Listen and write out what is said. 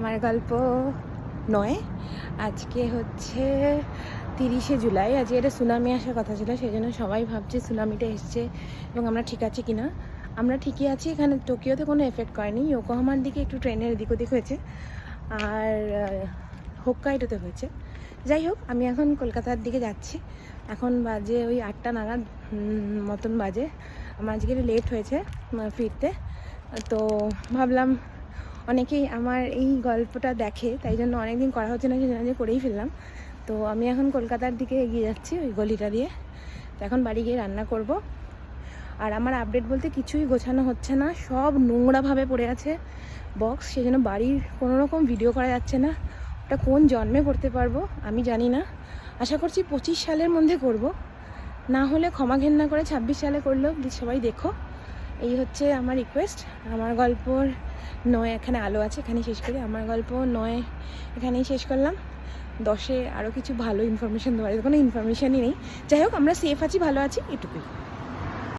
আমার গল্প 9। আজকে হচ্ছে 30শে জুলাই। আজকে এটা সুনামি আসার কথা ছিল, সেই জন্য সবাই ভাবছে সুনামিটা এসছে এবং আমরা ঠিক আছি কি না। আমরা ঠিকই আছি। এখানে টোকিওতে কোনো এফেক্ট করেনি, ইয়োকোহামার দিকে একটু ট্রেনের এদিক ওদিক হয়েছে, আর হোক্কাইডোতে হয়েছে। যাই হোক, আমি এখন কলকাতার দিকে যাচ্ছি। এখন বাজে ওই 8টা নাগাদ মতন বাজে। আমার আজকে লেট হয়েছে ফিরতে, তো ভাবলাম অনেকেই আমার এই গল্পটা দেখে, তাই জন্য অনেকদিন করা হচ্ছে না, যে করেই ফেললাম। তো আমি এখন কলকাতার দিকে এগিয়ে যাচ্ছি ওই গলিটা দিয়ে। তো এখন বাড়ি গিয়ে রান্না করব। আর আমার আপডেট বলতে কিছুই গোছানো হচ্ছে না, সব নোংরাভাবে পড়ে আছে বক্স, সেই জন্য বাড়ির কোনো রকম ভিডিও করা যাচ্ছে না। ওটা কোন জন্মে করতে পারবো আমি জানি না। আশা করছি 25 সালের মধ্যে করব, না হলে ক্ষমা ঘেন্না করে 26 সালে করলেও সবাই দেখো। এই হচ্ছে আমার রিকোয়েস্ট। আমার গল্পর 9 এখানে আলো আছে, এখানেই শেষ করি। আমার গল্প 9 এখানেই শেষ করলাম। 10-এ আরও কিছু ভালো ইনফরমেশান দেওয়ার কোনো ইনফরমেশানই নেই। যাই হোক, আমরা সেফ আছি, ভালো আছি, এটুকুই।